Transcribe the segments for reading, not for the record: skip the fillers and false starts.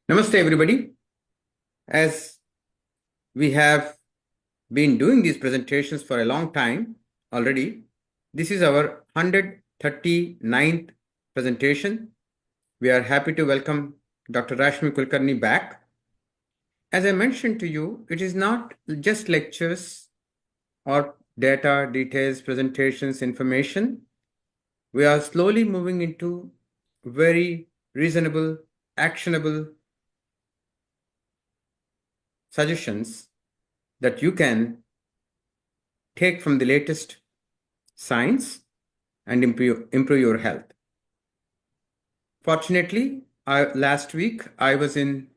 Namaste, everybody. As we have been doing these presentations for a long time already, this is our 139th presentation. We are happy to welcome Dr. Rashmi Kulkarni back. As I mentioned to you, it is not just lectures or data, details, presentations, information. We are slowly moving into very reasonable, actionable suggestions that you can take from the latest science and improve your health. Fortunately, last week I was in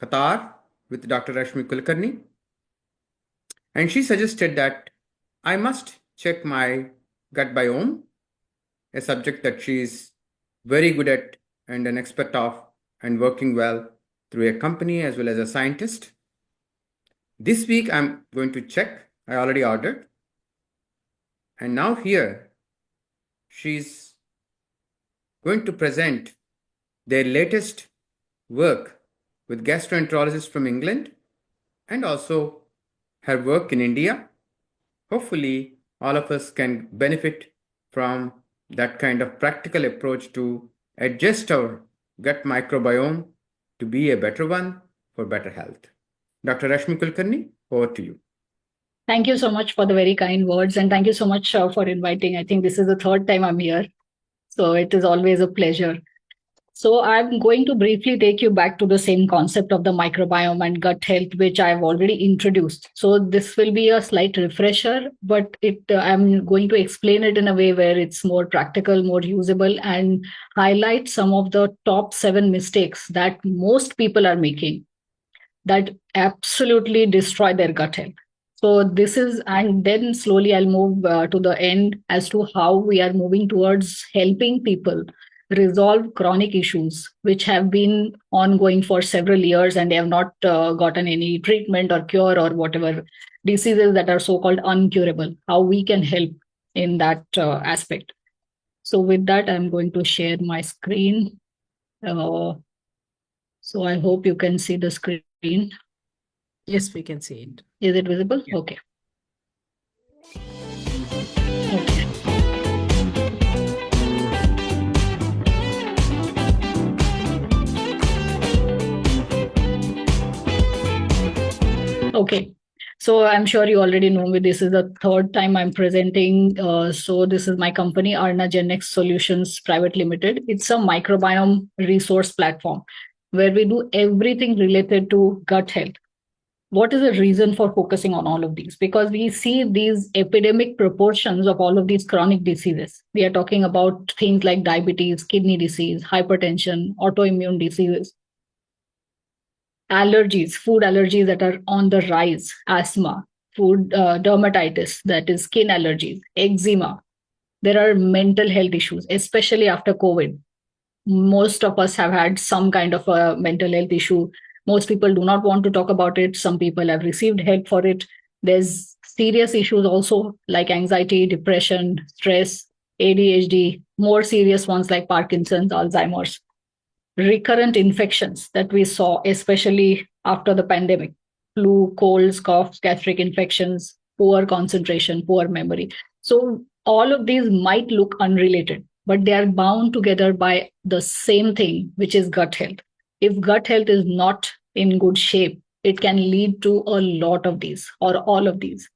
Qatar with Dr. Rashmi Kulkarni, and she suggested that I must check my gut biome, a subject that she is very good at and an expert of and working well through a company as well as a scientist. This week I'm going to check. I already ordered. And now here she's going to present their latest work with gastroenterologists from England and also her work in India. Hopefully, all of us can benefit from that kind of practical approach to adjust our gut microbiome to be a better one for better health. Dr. Rashmi Kulkarni, over to you. Thank you so much for the very kind words, and thank you so much for inviting. I think this is the third time I'm here, so it is always a pleasure. So I'm going to briefly take you back to the same concept of the microbiome and gut health, which I've already introduced. So this will be a slight refresher, but I'm going to explain it in a way where it's more practical, more usable, and highlight some of the top 7 mistakes that most people are making that absolutely destroy their gut health. So this is, and then slowly I'll move to the end as to how we are moving towards helping people resolve chronic issues which have been ongoing for several years and they have not gotten any treatment or cure or whatever diseases that are so-called uncurable, how we can help in that aspect. So with that, I'm going to share my screen. So I hope you can see the screen. Yes, we can see it. Is it visible? Yeah. Okay. Okay. Okay. So I'm sure you already know me. This is the third time I'm presenting. So this is my company, Arna Genex Solutions Private Limited. It's a microbiome resource platform where we do everything related to gut health. What is the reason for focusing on all of these? Because we see these epidemic proportions of all of these chronic diseases. We are talking about things like diabetes, kidney disease, hypertension, autoimmune diseases, allergies, food allergies that are on the rise, asthma, food dermatitis, that is skin allergies, eczema. There are mental health issues, especially after COVID. Most of us have had some kind of a mental health issue. Most people do not want to talk about it. Some people have received help for it. There's serious issues also like anxiety, depression, stress, ADHD, more serious ones like Parkinson's, Alzheimer's, recurrent infections that we saw, especially after the pandemic, flu, colds, coughs, gastric infections, poor concentration, poor memory. So all of these might look unrelated, but they are bound together by the same thing, which is gut health. If gut health is not in good shape, it can lead to a lot of these or all of these.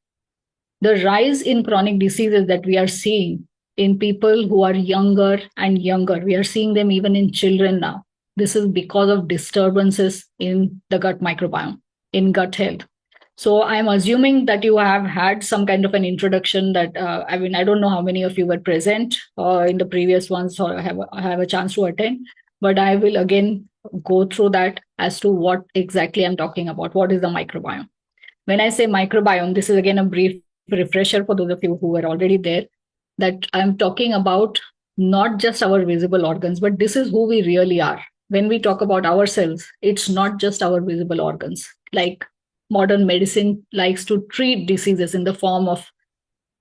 The rise in chronic diseases that we are seeing in people who are younger and younger, we are seeing them even in children now. This is because of disturbances in the gut microbiome, in gut health. So I'm assuming that you have had some kind of an introduction that, I don't know how many of you were present in the previous ones or have a chance to attend, but I will again go through that as to what exactly I'm talking about. What is the microbiome? When I say microbiome, this is again a brief refresher for those of you who were already there, that I'm talking about not just our visible organs, but this is who we really are. When we talk about ourselves, it's not just our visible organs. Like modern medicine likes to treat diseases in the form of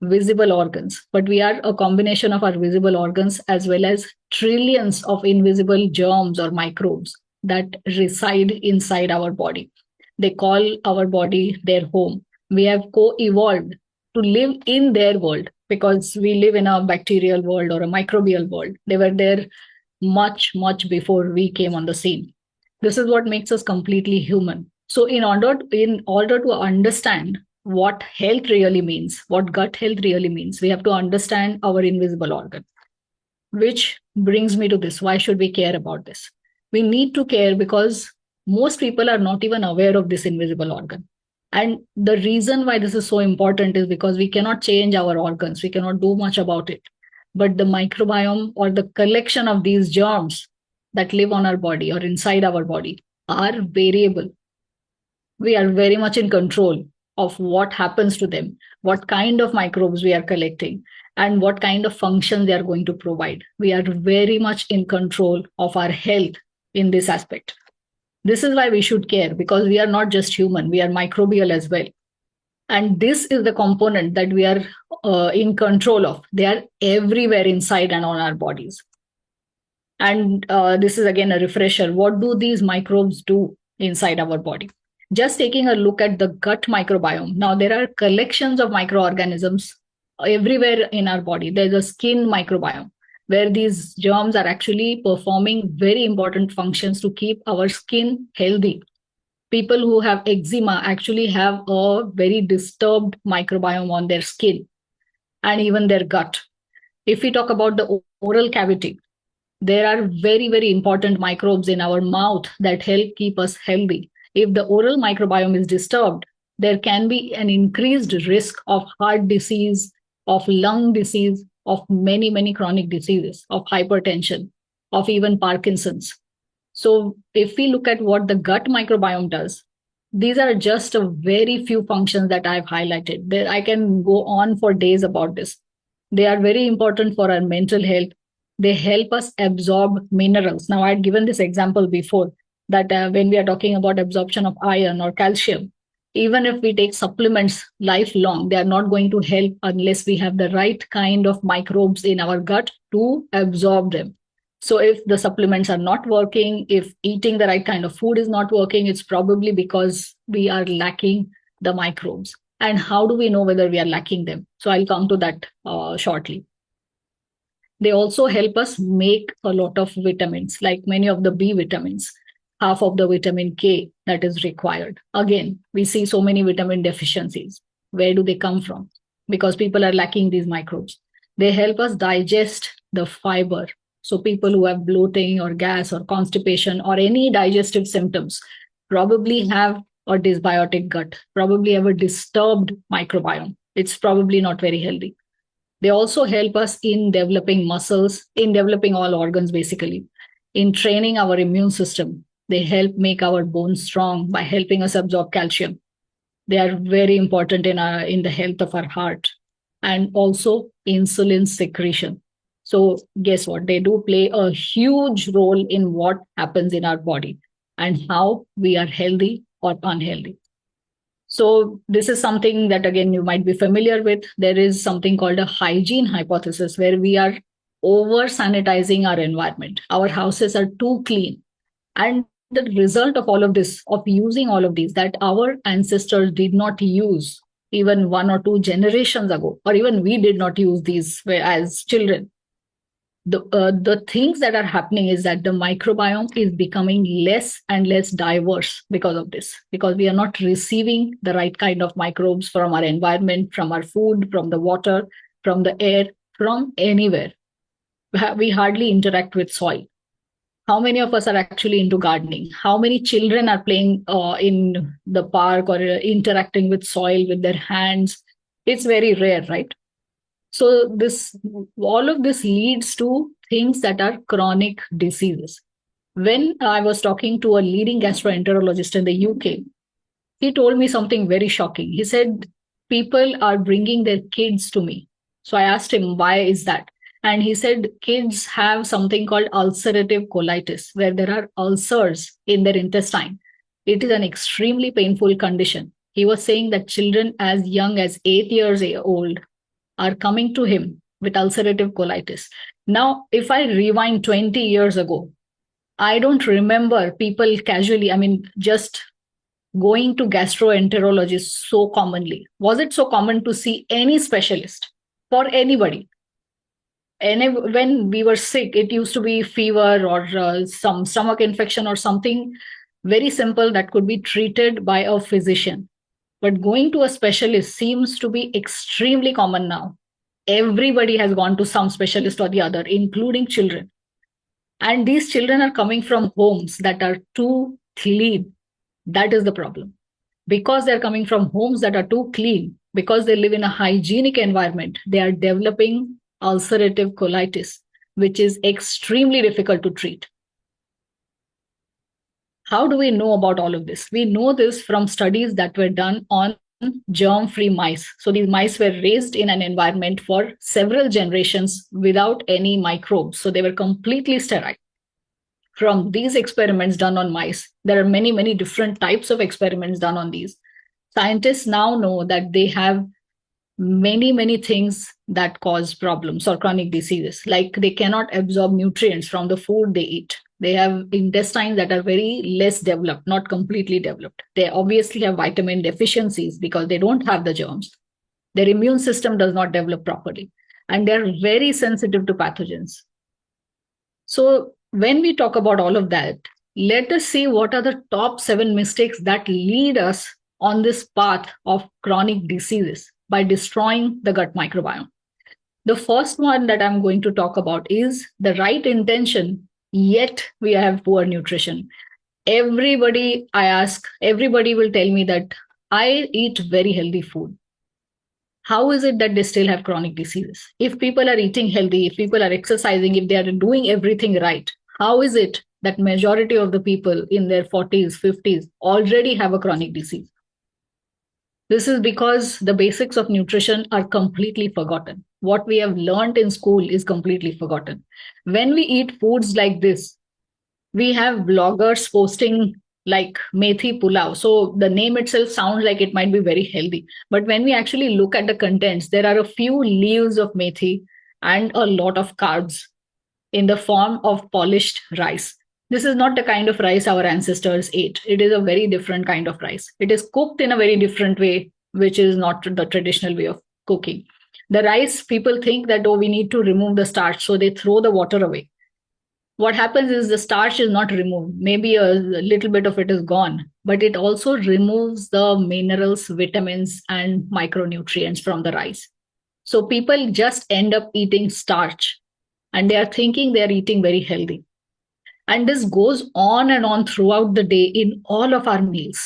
visible organs, but we are a combination of our visible organs as well as trillions of invisible germs or microbes that reside inside our body. They call our body their home. We have co-evolved to live in their world because we live in a bacterial world or a microbial world. They were there much, much before we came on the scene. This is what makes us completely human. So in order to understand what health really means, what gut health really means, we have to understand our invisible organ. Which brings me to this. Why should we care about this? We need to care because most people are not even aware of this invisible organ. And the reason why this is so important is because we cannot change our organs, we cannot do much about it. But the microbiome or the collection of these germs that live on our body or inside our body are variable. We are very much in control of what happens to them, what kind of microbes we are collecting, and what kind of functions they are going to provide. We are very much in control of our health in this aspect. This is why we should care, because we are not just human, we are microbial as well. And this is the component that we are in control of. They are everywhere inside and on our bodies. And this is again a refresher. What do these microbes do inside our body? Just taking a look at the gut microbiome. Now, there are collections of microorganisms everywhere in our body. There's a skin microbiome where these germs are actually performing very important functions to keep our skin healthy. People who have eczema actually have a very disturbed microbiome on their skin and even their gut. If we talk about the oral cavity, there are very, very important microbes in our mouth that help keep us healthy. If the oral microbiome is disturbed, there can be an increased risk of heart disease, of lung disease, of many, many chronic diseases, of hypertension, of even Parkinson's. So if we look at what the gut microbiome does, these are just a very few functions that I've highlighted. I can go on for days about this. They are very important for our mental health. They help us absorb minerals. Now, I had given this example before that when we are talking about absorption of iron or calcium, even if we take supplements lifelong, they are not going to help unless we have the right kind of microbes in our gut to absorb them. So if the supplements are not working, if eating the right kind of food is not working, it's probably because we are lacking the microbes. And how do we know whether we are lacking them? So I'll come to that shortly. They also help us make a lot of vitamins, like many of the B vitamins, half of the vitamin K that is required. Again, we see so many vitamin deficiencies. Where do they come from? Because people are lacking these microbes. They help us digest the fiber. So people who have bloating or gas or constipation or any digestive symptoms probably have a dysbiotic gut, probably have a disturbed microbiome. It's probably not very healthy. They also help us in developing muscles, in developing all organs, basically, in training our immune system. They help make our bones strong by helping us absorb calcium. They are very important in the health of our heart and also insulin secretion. So guess what? They do play a huge role in what happens in our body and how we are healthy or unhealthy. So this is something that, again, you might be familiar with. There is something called a hygiene hypothesis where we are over sanitizing our environment. Our houses are too clean. And the result of all of this, of using all of these, that our ancestors did not use even 1 or 2 generations ago, or even we did not use these as children. The things that are happening is that the microbiome is becoming less and less diverse because of this, because we are not receiving the right kind of microbes from our environment, from our food, from the water, from the air, from anywhere. We hardly interact with soil. How many of us are actually into gardening? How many children are playing in the park or interacting with soil with their hands? It's very rare, right? So all of this leads to things that are chronic diseases. When I was talking to a leading gastroenterologist in the UK, he told me something very shocking. He said, people are bringing their kids to me. So I asked him, why is that? And he said, kids have something called ulcerative colitis, where there are ulcers in their intestine. It is an extremely painful condition. He was saying that children as young as 8 years old are coming to him with ulcerative colitis. Now, if I rewind 20 years ago, I don't remember people casually, just going to gastroenterologists so commonly. Was it so common to see any specialist for anybody? And when we were sick, it used to be fever or some stomach infection or something very simple that could be treated by a physician. But going to a specialist seems to be extremely common now. Everybody has gone to some specialist or the other, including children. And these children are coming from homes that are too clean. That is the problem. Because they're coming from homes that are too clean, because they live in a hygienic environment, they are developing ulcerative colitis, which is extremely difficult to treat. How do we know about all of this? We know this from studies that were done on germ-free mice. So these mice were raised in an environment for several generations without any microbes. So they were completely sterile. From these experiments done on mice, there are many, many different types of experiments done on these. Scientists now know that they have many, many things that cause problems or chronic diseases. Like they cannot absorb nutrients from the food they eat. They have intestines that are very less developed, not completely developed. They obviously have vitamin deficiencies because they don't have the germs. Their immune system does not develop properly. And they're very sensitive to pathogens. So when we talk about all of that, let us see what are the top 7 mistakes that lead us on this path of chronic diseases by destroying the gut microbiome. The first one that I'm going to talk about is the right intention, yet we have poor nutrition. Everybody I ask, everybody will tell me that I eat very healthy food. How is it that they still have chronic diseases? If people are eating healthy, if people are exercising, if they are doing everything right, how is it that majority of the people in their 40s, 50s already have a chronic disease? This is because the basics of nutrition are completely forgotten. What we have learned in school is completely forgotten. When we eat foods like this, we have bloggers posting like methi pulao. So the name itself sounds like it might be very healthy. But when we actually look at the contents, there are a few leaves of methi and a lot of carbs in the form of polished rice. This is not the kind of rice our ancestors ate. It is a very different kind of rice. It is cooked in a very different way, which is not the traditional way of cooking. The rice, people think that, oh, we need to remove the starch, so they throw the water away. What happens is the starch is not removed. Maybe a little bit of it is gone, but it also removes the minerals, vitamins, and micronutrients from the rice. So people just end up eating starch and they are thinking they are eating very healthy. And this goes on and on throughout the day in all of our meals.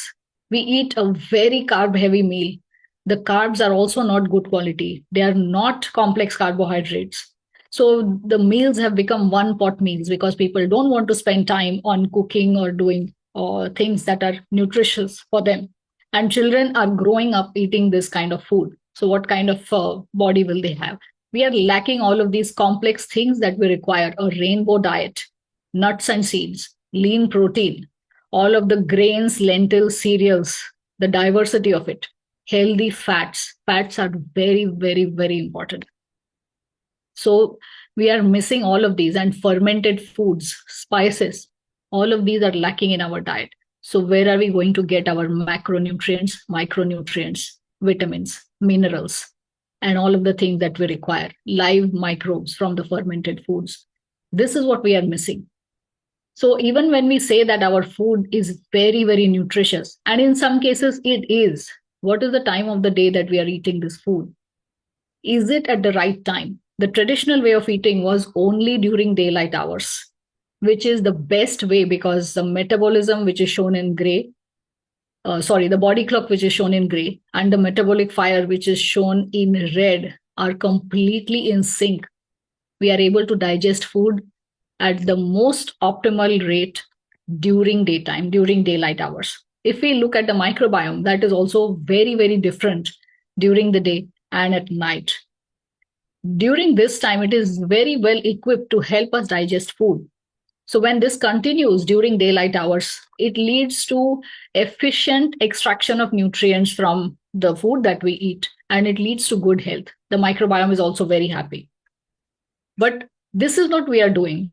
We eat a very carb heavy meal. The carbs are also not good quality. They are not complex carbohydrates. So the meals have become one pot meals because people don't want to spend time on cooking or doing things that are nutritious for them. And children are growing up eating this kind of food. So what kind of body will they have? We are lacking all of these complex things that we require: a rainbow diet, nuts and seeds, lean protein, all of the grains, lentils, cereals, the diversity of it, healthy fats. Fats are very, very, very important. So we are missing all of these, and fermented foods, spices, all of these are lacking in our diet. So where are we going to get our macronutrients, micronutrients, vitamins, minerals, and all of the things that we require, live microbes from the fermented foods? This is what we are missing. So even when we say that our food is very, very nutritious, and in some cases it is, what is the time of the day that we are eating this food? Is it at the right time? The traditional way of eating was only during daylight hours, which is the best way because the metabolism, which is shown in gray, the body clock, which is shown in gray, and the metabolic fire, which is shown in red, are completely in sync. We are able to digest food at the most optimal rate during daytime, during daylight hours. If we look at the microbiome, that is also very, very different during the day and at night. During this time, it is very well equipped to help us digest food. So when this continues during daylight hours, it leads to efficient extraction of nutrients from the food that we eat, and it leads to good health. The microbiome is also very happy. But this is not we are doing.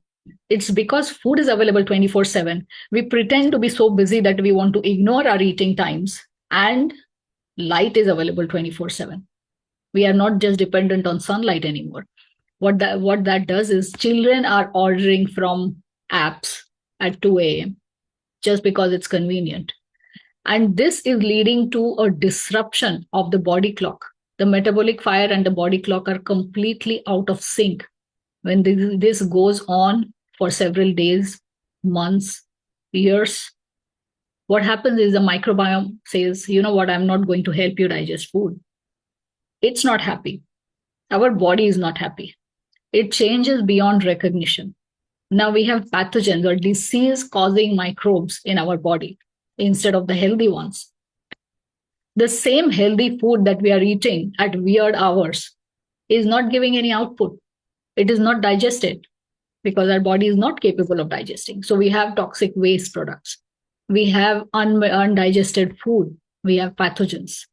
It's because food is available 24/7. We pretend to be so busy that we want to ignore our eating times, and light is available 24/7. We are not just dependent on sunlight anymore. What that does is children are ordering from apps at 2 a.m. just because it's convenient. And this is leading to a disruption of the body clock. The metabolic fire and the body clock are completely out of sync. When this goes on for several days, months, years, what happens is the microbiome says, you know what, I'm not going to help you digest food. It's not happy. Our body is not happy. It changes beyond recognition. Now we have pathogens or disease causing microbes in our body instead of the healthy ones. The same healthy food that we are eating at weird hours is not giving any output. It is not digested because our body is not capable of digesting. So we have toxic waste products. We have undigested food. We have pathogens.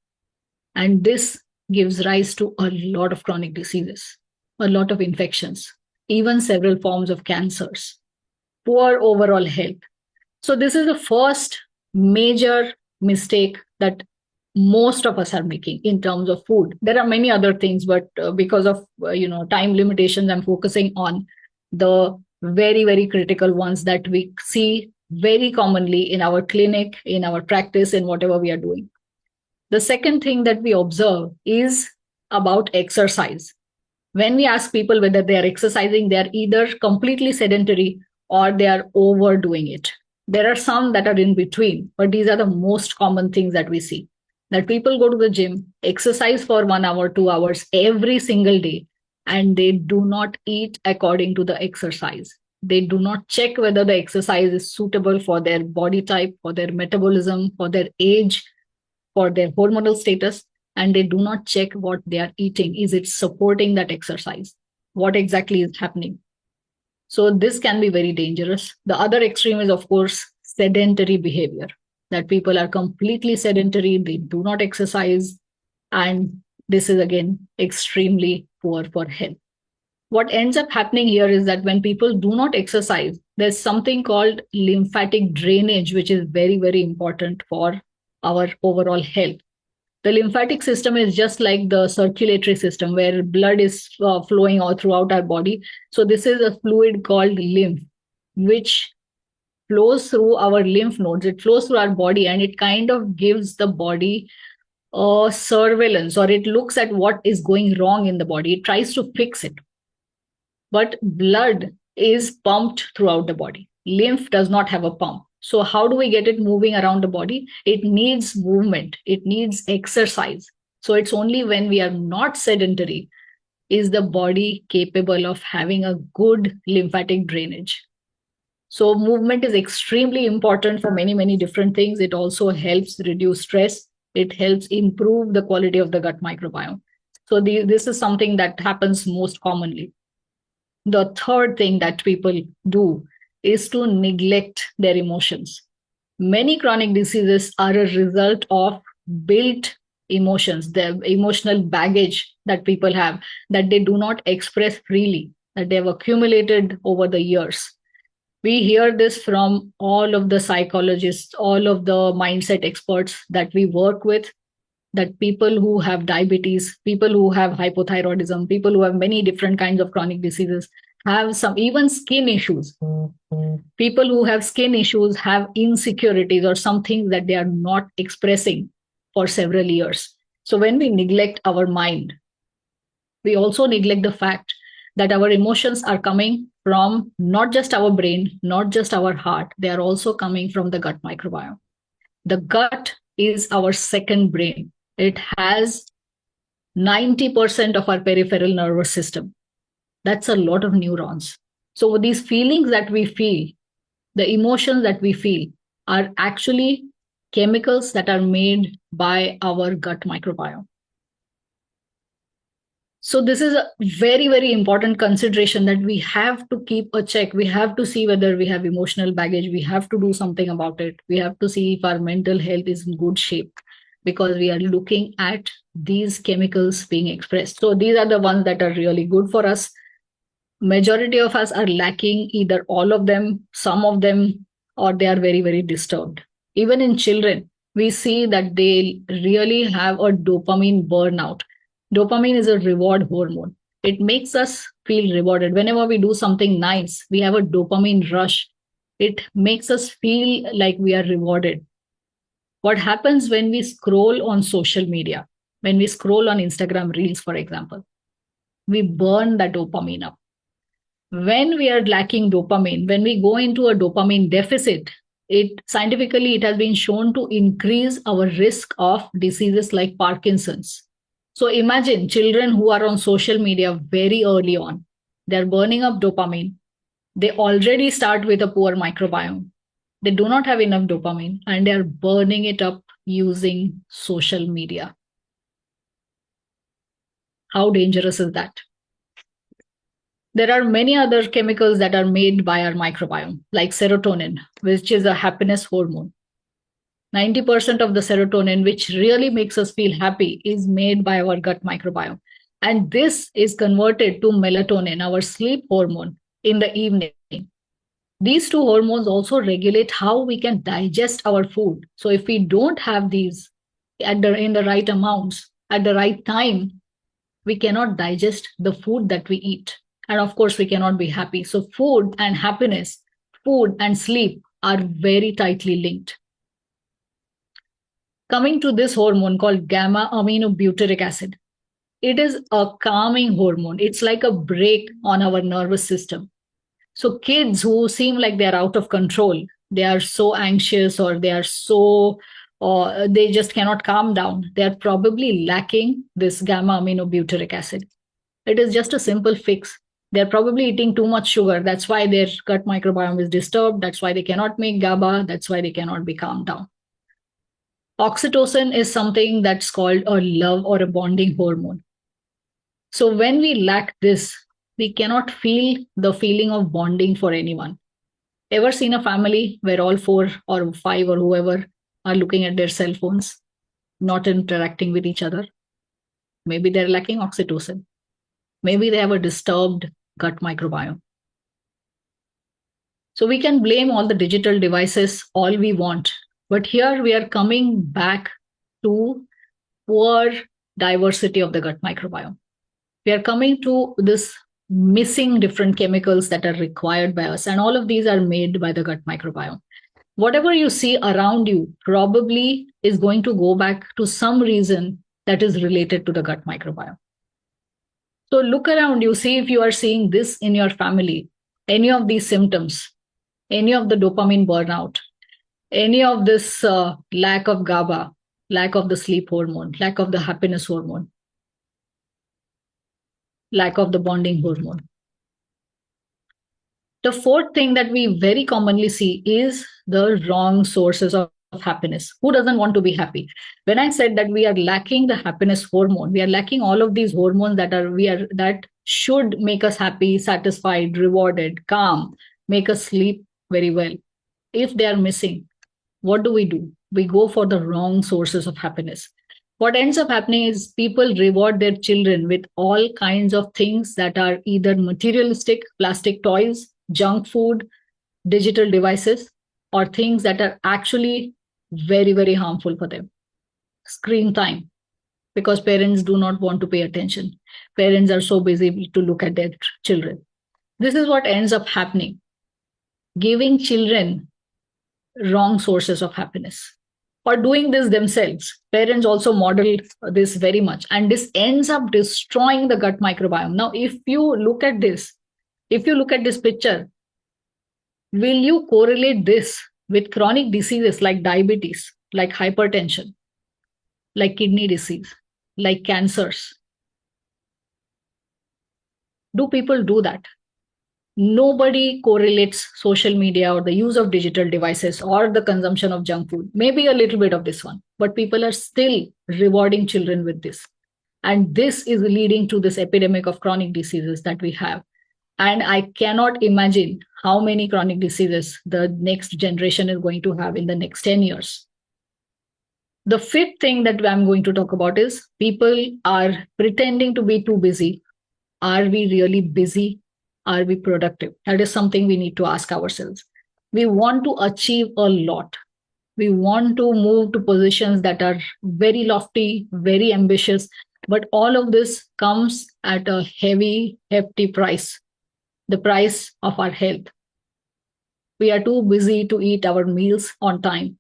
And this gives rise to a lot of chronic diseases, a lot of infections, even several forms of cancers, poor overall health. So this is the first major mistake that most of us are making in terms of food. There are many other things, but because of time limitations, I'm focusing on the very, very critical ones that we see very commonly in our clinic, in our practice, in whatever we are doing. The second thing that we observe is about exercise. When we ask people whether they are exercising, they are either completely sedentary or they are overdoing it. There are some that are in between, but these are the most common things that we see. That people go to the gym, exercise for 1 hour, 2 hours every single day, and they do not eat according to the exercise. They do not check whether the exercise is suitable for their body type, for their metabolism, for their age, for their hormonal status, and they do not check what they are eating. Is it supporting that exercise? What exactly is happening? So this can be very dangerous. The other extreme is, of course, sedentary behavior, that people are completely sedentary, they do not exercise, and this is again extremely poor for health. What ends up happening here is that when people do not exercise, there's something called lymphatic drainage, which is very, very important for our overall health. The lymphatic system is just like the circulatory system where blood is flowing all throughout our body. So this is a fluid called lymph, which flows through our lymph nodes. It flows through our body and it kind of gives the body a surveillance, or it looks at what is going wrong in the body. It tries to fix it. But blood is pumped throughout the body. Lymph does not have a pump. So how do we get it moving around the body? It needs movement. It needs exercise. So it's only when we are not sedentary is the body capable of having a good lymphatic drainage. So movement is extremely important for many, many different things. It also helps reduce stress. It helps improve the quality of the gut microbiome. So this is something that happens most commonly. The third thing that people do is to neglect their emotions. Many chronic diseases are a result of built emotions, the emotional baggage that people have, that they do not express freely, that they have accumulated over the years. We hear this from all of the psychologists, all of the mindset experts that we work with, that people who have diabetes, people who have hypothyroidism, people who have many different kinds of chronic diseases have some even skin issues. People who have skin issues have insecurities or some things that they are not expressing for several years. So when we neglect our mind, we also neglect the fact that our emotions are coming from not just our brain, not just our heart, they are also coming from the gut microbiome. The gut is our second brain. It has 90% of our peripheral nervous system. That's a lot of neurons. So these feelings that we feel, the emotions that we feel, are actually chemicals that are made by our gut microbiome. So this is a very, very important consideration that we have to keep a check. We have to see whether we have emotional baggage. We have to do something about it. We have to see if our mental health is in good shape. because we are looking at these chemicals being expressed. So these are the ones that are really good for us. Majority of us are lacking either all of them, some of them, or they are very, very disturbed. Even in children, we see that they really have a dopamine burnout. Dopamine is a reward hormone. It makes us feel rewarded. Whenever we do something nice, we have a dopamine rush. It makes us feel like we are rewarded. What happens when we scroll on social media, when we scroll on Instagram Reels, for example, we burn that dopamine up. When we are lacking dopamine, when we go into a dopamine deficit, it scientifically it has been shown to increase our risk of diseases like Parkinson's. So imagine children who are on social media very early on, they're burning up dopamine. They already start with a poor microbiome. They do not have enough dopamine and they're burning it up using social media. How dangerous is that? There are many other chemicals that are made by our microbiome, like serotonin, which is a happiness hormone. 90% of the serotonin, which really makes us feel happy, is made by our gut microbiome. And this is converted to melatonin, our sleep hormone, in the evening. These two hormones also regulate how we can digest our food. So if we don't have these in the right amounts, at the right time, we cannot digest the food that we eat. And of course, we cannot be happy. So food and happiness, food and sleep are very tightly linked. Coming to this hormone called gamma aminobutyric acid. It is a calming hormone. It's like a brake on our nervous system. So kids who seem like they're out of control, they are so anxious or they are so, or they just cannot calm down. They're probably lacking this gamma aminobutyric acid. It is just a simple fix. They're probably eating too much sugar. That's why their gut microbiome is disturbed. That's why they cannot make GABA. That's why they cannot be calmed down. Oxytocin is something that's called a love or a bonding hormone. So when we lack this, we cannot feel the feeling of bonding for anyone. Ever seen a family where all 4 or 5 or whoever are looking at their cell phones, not interacting with each other? Maybe they're lacking oxytocin. Maybe they have a disturbed gut microbiome. So we can blame all the digital devices all we want, but here we are coming back to poor diversity of the gut microbiome. We are coming to this missing different chemicals that are required by us, and all of these are made by the gut microbiome. Whatever you see around you probably is going to go back to some reason that is related to the gut microbiome. So look around you, see if you are seeing this in your family, any of these symptoms, any of the dopamine burnout, any of this lack of GABA, lack of the sleep hormone, lack of the happiness hormone, lack of the bonding hormone. The fourth thing that we very commonly see is the wrong sources of happiness. Who doesn't want to be happy? When I said that we are lacking the happiness hormone, we are lacking all of these hormones that should make us happy, satisfied, rewarded, calm, make us sleep very well. If they are missing, what do? We go for the wrong sources of happiness. What ends up happening is people reward their children with all kinds of things that are either materialistic, plastic toys, junk food, digital devices, or things that are actually very, very harmful for them. Screen time, because parents do not want to pay attention. Parents are so busy to look at their children. This is what ends up happening. Giving children wrong sources of happiness or doing this themselves. Parents also model this very much, and this ends up destroying the gut microbiome. Now, if you look at this picture, will you correlate this with chronic diseases like diabetes, like hypertension, like kidney disease, like cancers? Do people do that? Nobody correlates social media or the use of digital devices or the consumption of junk food. Maybe a little bit of this one, but people are still rewarding children with this. And this is leading to this epidemic of chronic diseases that we have. And I cannot imagine how many chronic diseases the next generation is going to have in the next 10 years. The fifth thing that I'm going to talk about is people are pretending to be too busy. Are we really busy? Are we productive? That is something we need to ask ourselves. We want to achieve a lot. We want to move to positions that are very lofty, very ambitious, but all of this comes at a heavy, hefty price, the price of our health. We are too busy to eat our meals on time.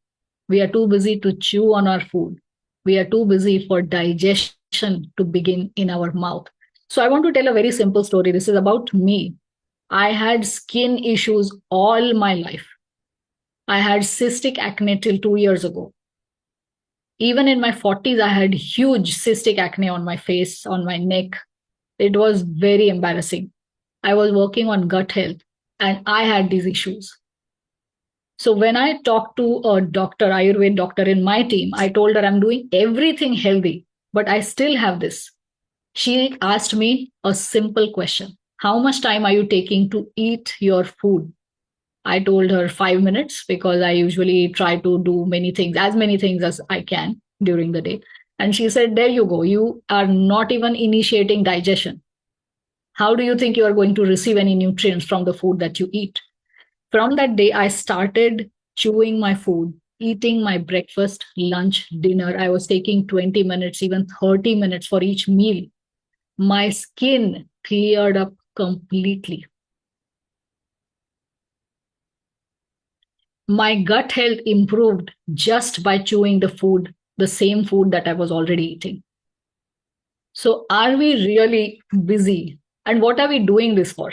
We are too busy to chew on our food. We are too busy for digestion to begin in our mouth. So, I want to tell a very simple story. This is about me. I had skin issues all my life. I had cystic acne till 2 years ago. Even in my 40s, I had huge cystic acne on my face, on my neck. It was very embarrassing. I was working on gut health and I had these issues. So when I talked to a doctor, Ayurveda doctor in my team, I told her I'm doing everything healthy, but I still have this. She asked me a simple question. How much time are you taking to eat your food? I told her 5 minutes because I usually try to do many things as I can during the day. And she said, there you go. You are not even initiating digestion. How do you think you are going to receive any nutrients from the food that you eat? From that day, I started chewing my food, eating my breakfast, lunch, dinner. I was taking 20 minutes, even 30 minutes for each meal. My skin cleared up completely. My gut health improved just by chewing the food, the same food that I was already eating. So, are we really busy? And what are we doing this for?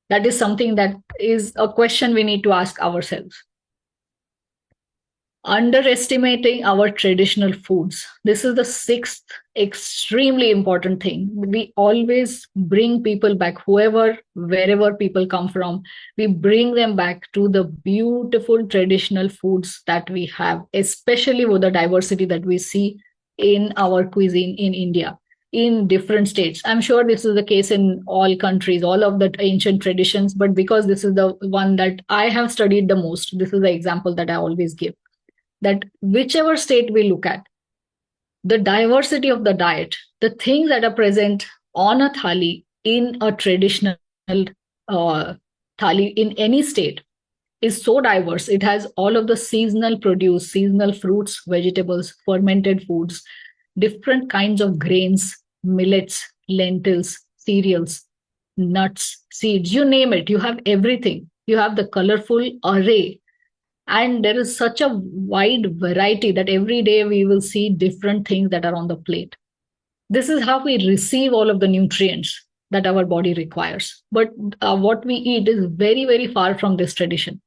That is something that is a question we need to ask ourselves. Underestimating our traditional foods. This is the sixth extremely important thing. We always bring people back, wherever people come from, we bring them back to the beautiful traditional foods that we have, especially with the diversity that we see in our cuisine in India, in different states. I'm sure this is the case in all countries, all of the ancient traditions, but because this is the one that I have studied the most, this is the example that I always give, that whichever state we look at, the diversity of the diet, the things that are present on a thali in a traditional thali in any state is so diverse. It has all of the seasonal produce, seasonal fruits, vegetables, fermented foods, different kinds of grains, millets, lentils, cereals, nuts, seeds, you name it. You have everything. You have the colorful array, and there is such a wide variety that every day we will see different things that are on the plate. This is how we receive all of the nutrients that our body requires. But what we eat is very, very far from this tradition.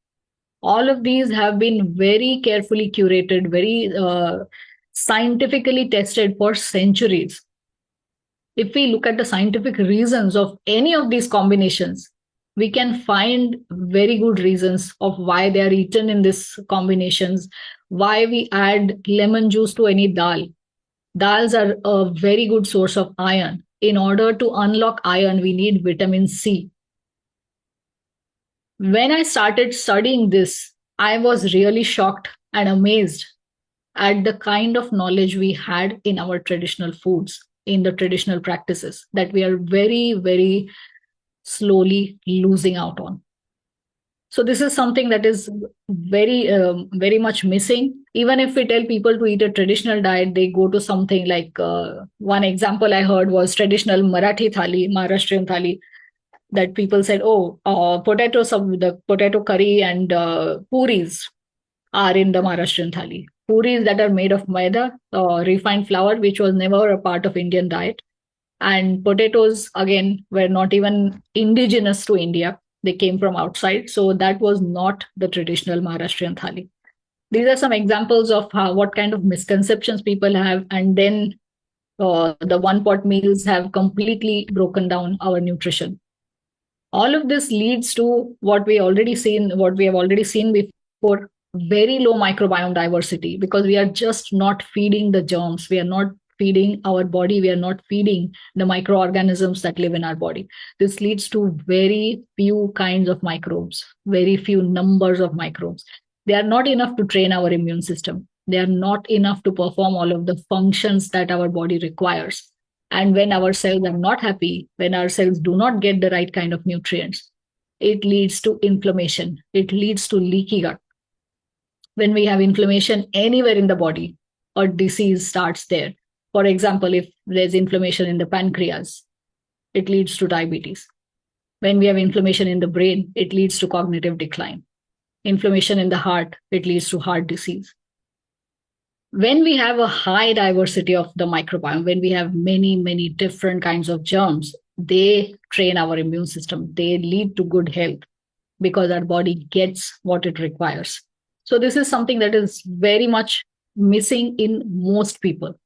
All of these have been very carefully curated, very scientifically tested for centuries. If we look at the scientific reasons of any of these combinations, we can find very good reasons of why they are eaten in these combinations, why we add lemon juice to any dal. Dals are a very good source of iron. In order to unlock iron, we need vitamin C. When I started studying this, I was really shocked and amazed at the kind of knowledge we had in our traditional foods, in the traditional practices that we are very, very slowly losing out on. So this is something that is very much missing. Even if we tell people to eat a traditional diet, they go to something like one example I heard was traditional Marathi thali, Maharashtrian thali, that people said, oh, the potato curry and puris are in the Maharashtrian thali. Puris that are made of maida, refined flour, which was never a part of Indian diet. And potatoes, again, were not even indigenous to India. They came from outside. So that was not the traditional Maharashtrian thali. These are some examples of what kind of misconceptions people have. And then the one pot meals have completely broken down our nutrition. All of this leads to what we have already seen before, very low microbiome diversity, because we are just not feeding the germs. We are not feeding our body. We are not feeding the microorganisms that live in our body. This leads to very few kinds of microbes, very few numbers of microbes. They are not enough to train our immune system. They are not enough to perform all of the functions that our body requires. And when our cells are not happy, when our cells do not get the right kind of nutrients, it leads to inflammation. It leads to leaky gut. When we have inflammation anywhere in the body, a disease starts there. For example, if there's inflammation in the pancreas, it leads to diabetes. When we have inflammation in the brain, it leads to cognitive decline. Inflammation in the heart, it leads to heart disease. When we have a high diversity of the microbiome, when we have many, many different kinds of germs, they train our immune system. They lead to good health because our body gets what it requires. So this is something that is very much missing in most people.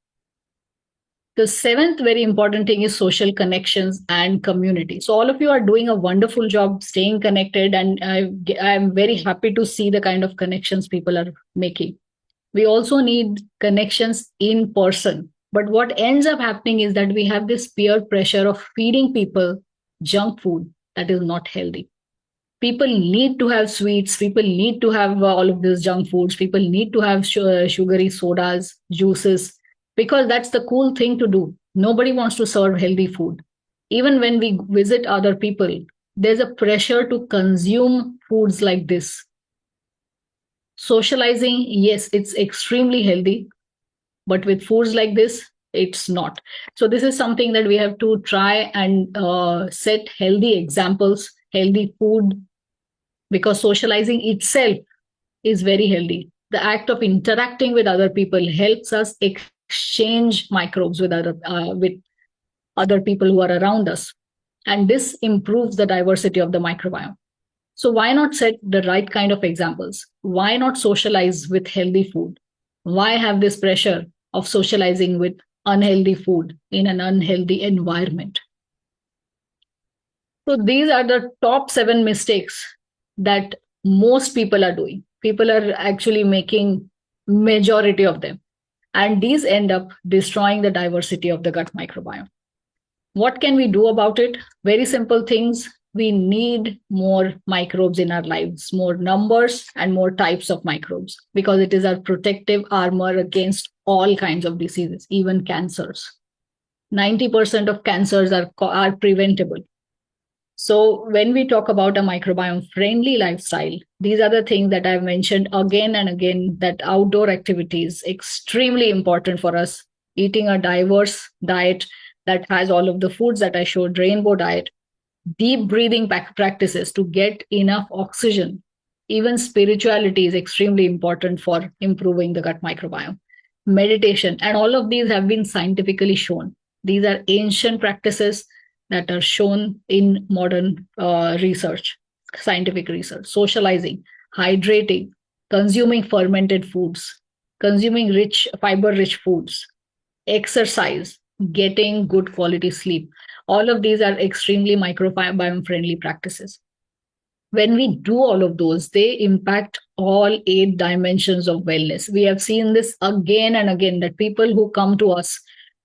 The seventh very important thing is social connections and community. So all of you are doing a wonderful job staying connected, and I'm very happy to see the kind of connections people are making. We also need connections in person. But what ends up happening is that we have this peer pressure of feeding people junk food that is not healthy. People need to have sweets. People need to have all of these junk foods. People need to have sugary sodas, juices, because that's the cool thing to do. Nobody wants to serve healthy food. Even when we visit other people, there's a pressure to consume foods like this. Socializing, yes, it's extremely healthy, but with foods like this, it's not. So this is something that we have to try and set healthy examples, healthy food, because socializing itself is very healthy. The act of interacting with other people helps us exchange microbes with other people who are around us, and this improves the diversity of the microbiome. So why not set the right kind of examples? Why not socialize with healthy food? Why have this pressure of socializing with unhealthy food in an unhealthy environment? So these are the top 7 mistakes that most people are doing. People are actually making majority of them. And these end up destroying the diversity of the gut microbiome. What can we do about it? Very simple things. We need more microbes in our lives, more numbers and more types of microbes, because it is our protective armor against all kinds of diseases, even cancers. 90% of cancers are preventable. So when we talk about a microbiome friendly lifestyle, these are the things that I've mentioned again and again, that outdoor activities extremely important for us. Eating a diverse diet that has all of the foods that I showed, rainbow diet, deep breathing practices to get enough oxygen. Even spirituality is extremely important for improving the gut microbiome. Meditation, and all of these have been scientifically shown. These are ancient practices that are shown in modern research, scientific research. Socializing, hydrating, consuming fermented foods, consuming fiber-rich foods, exercise, getting good quality sleep. All of these are extremely microbiome friendly practices. When we do all of those, they impact all 8 dimensions of wellness. We have seen this again and again, that people who come to us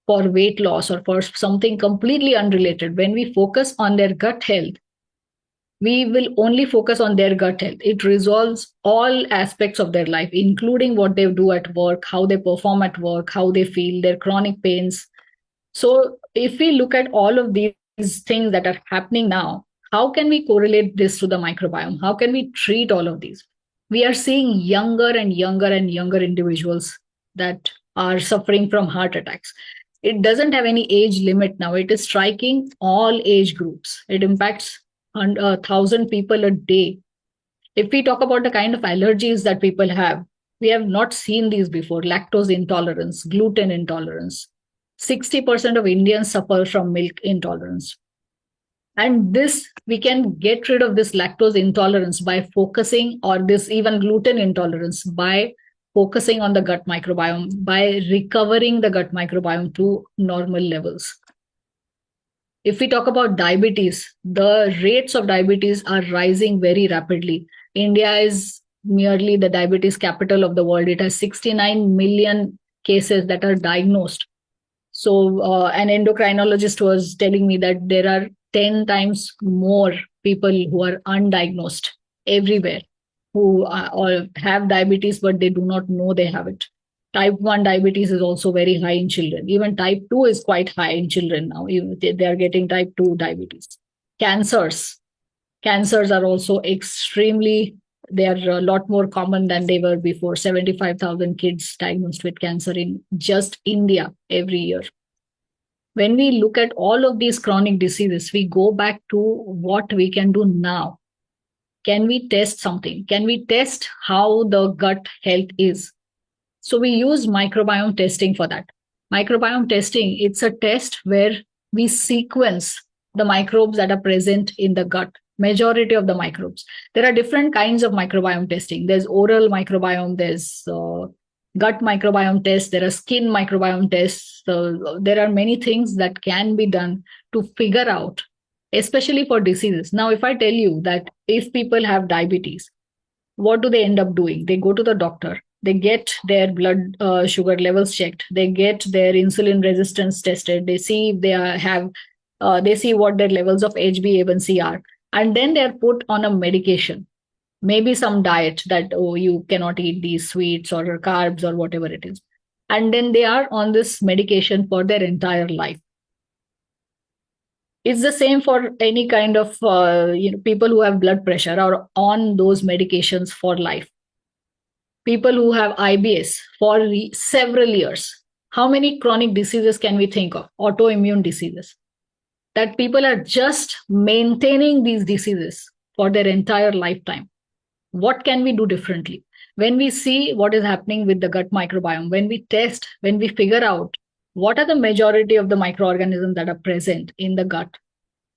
for weight loss or for something completely unrelated, when we focus on their gut health, we will only focus on their gut health. It resolves all aspects of their life, including what they do at work, how they perform at work, how they feel, their chronic pains. So if we look at all of these things that are happening now, how can we correlate this to the microbiome? How can we treat all of these? We are seeing younger and younger and younger individuals that are suffering from heart attacks. It doesn't have any age limit now. It is striking all age groups. It impacts 1,000 people a day. If we talk about the kind of allergies that people have, we have not seen these before. Lactose intolerance, gluten intolerance. 60% of Indians suffer from milk intolerance. And this, we can get rid of this lactose intolerance by focusing, or this even gluten intolerance, by focusing on the gut microbiome, by recovering the gut microbiome to normal levels. If we talk about diabetes, the rates of diabetes are rising very rapidly. India is nearly the diabetes capital of the world. It has 69 million cases that are diagnosed. So an endocrinologist was telling me that there are 10 times more people who are undiagnosed everywhere, who have diabetes, but they do not know they have it. Type 1 diabetes is also very high in children. Even type 2 is quite high in children now. They are getting type 2 diabetes. Cancers are also extremely, they are a lot more common than they were before. 75,000 kids diagnosed with cancer in just India every year. When we look at all of these chronic diseases, we go back to what we can do now. Can we test something? Can we test how the gut health is? So we use microbiome testing for that. Microbiome testing, it's a test where we sequence the microbes that are present in the gut, majority of the microbes. There are different kinds of microbiome testing. There's oral microbiome, there's gut microbiome tests, there are skin microbiome tests. So there are many things that can be done to figure out, especially for diseases. Now, if I tell you that if people have diabetes, what do they end up doing? They go to the doctor, they get their blood sugar levels checked, they get their insulin resistance tested, they see if they see what their levels of HbA1c are, and then they are put on a medication, maybe some diet that, oh, you cannot eat these sweets or carbs or whatever it is, and then they are on this medication for their entire life. It's the same for any kind of people who have blood pressure or on those medications for life. People who have IBS for several years. How many chronic diseases can we think of? Autoimmune diseases. That people are just maintaining these diseases for their entire lifetime. What can we do differently? When we see what is happening with the gut microbiome, when we test, when we figure out what are the majority of the microorganisms that are present in the gut,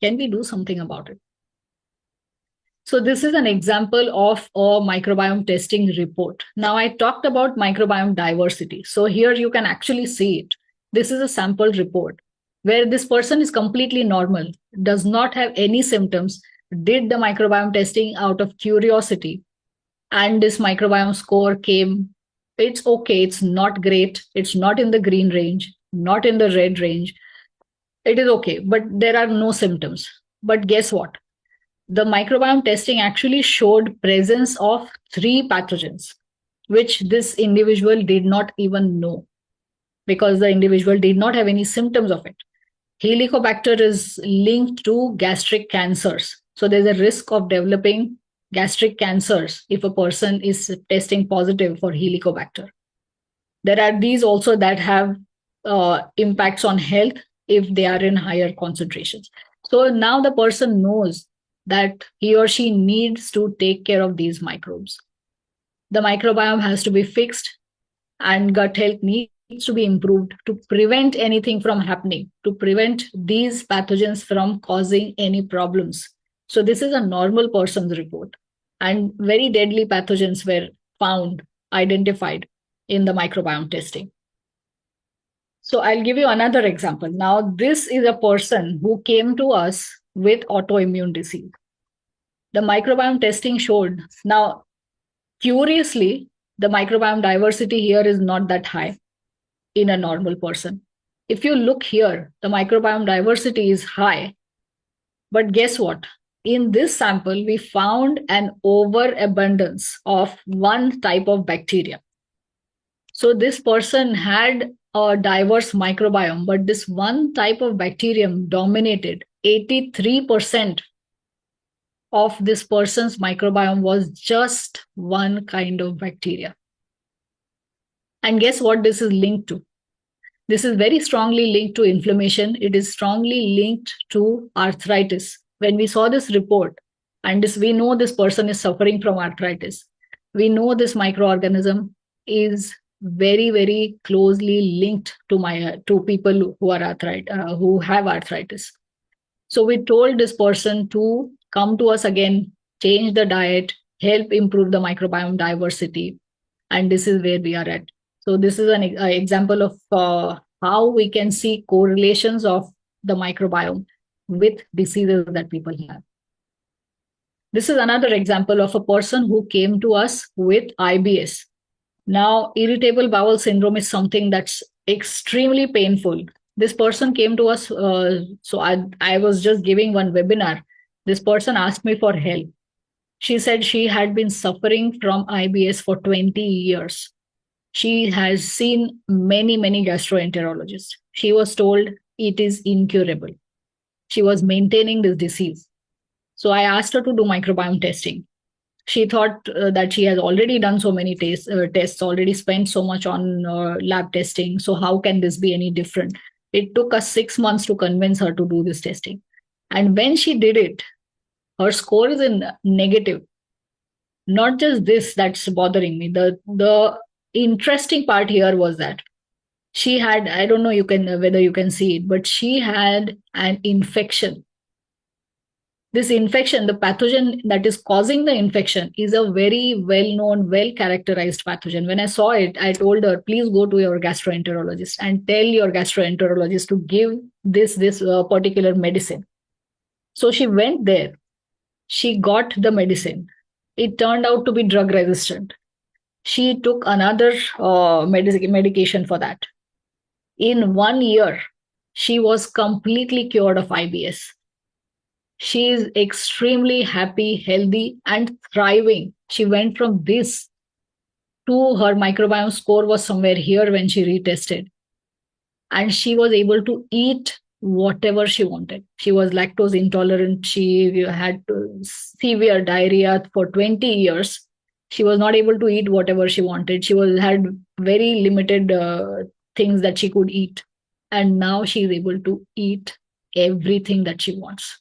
can we do something about it? So this is an example of a microbiome testing report. Now I talked about microbiome diversity. So here you can actually see it. This is a sample report where this person is completely normal, does not have any symptoms, did the microbiome testing out of curiosity, and this microbiome score came, it's okay, it's not great, it's not in the green range, not in the red range, it is okay, but there are no symptoms. But guess what? The microbiome testing actually showed presence of 3 pathogens, which this individual did not even know because the individual did not have any symptoms of it. Helicobacter is linked to gastric cancers. So there's a risk of developing gastric cancers if a person is testing positive for Helicobacter. There are these also that have impacts on health if they are in higher concentrations. So now the person knows that he or she needs to take care of these microbes. The microbiome has to be fixed and gut health needs to be improved to prevent anything from happening, to prevent these pathogens from causing any problems. So this is a normal person's report, and very deadly pathogens were found, identified in the microbiome testing. So I'll give you another example. Now, this is a person who came to us with autoimmune disease. The microbiome testing showed, now, curiously, the microbiome diversity here is not that high in a normal person. If you look here, the microbiome diversity is high. But guess what? In this sample, we found an overabundance of one type of bacteria. So this person had a diverse microbiome, but this one type of bacterium dominated. 83% of this person's microbiome was just one kind of bacteria. And guess what this is linked to? This is very strongly linked to inflammation. It is strongly linked to arthritis. When we saw this report, and we know this person is suffering from arthritis, we know this microorganism is very, very closely linked to people who are who have arthritis. So we told this person to come to us again, change the diet, help improve the microbiome diversity, and this is where we are at. So this is an example of how we can see correlations of the microbiome with diseases that people have. This is another example of a person who came to us with IBS. Now, irritable bowel syndrome is something that's extremely painful. This person came to us, so I was just giving one webinar. This person asked me for help. She said she had been suffering from IBS for 20 years. She has seen many, many gastroenterologists. She was told it is incurable. She was maintaining this disease. So I asked her to do microbiome testing. She thought that she has already done so many tests, already spent so much on lab testing. So how can this be any different? It took us 6 months to convince her to do this testing. And when she did it, her score is in negative. Not just this that's bothering me. The interesting part here was that she had, I don't know you can whether you can see it, but she had an infection. This infection, the pathogen that is causing the infection, is a very well known, well characterized pathogen. When I saw it, I told her, please go to your gastroenterologist and tell your gastroenterologist to give this particular medicine. So she went there. She got the medicine. It turned out to be drug resistant. She took another medication for that. In 1 year, she was completely cured of IBS. She is extremely happy, healthy, and thriving. She went from this to her microbiome score was somewhere here when she retested. And she was able to eat whatever she wanted. She was lactose intolerant. She had severe diarrhea for 20 years. She was not able to eat whatever she wanted. She had very limited things that she could eat. And now she is able to eat everything that she wants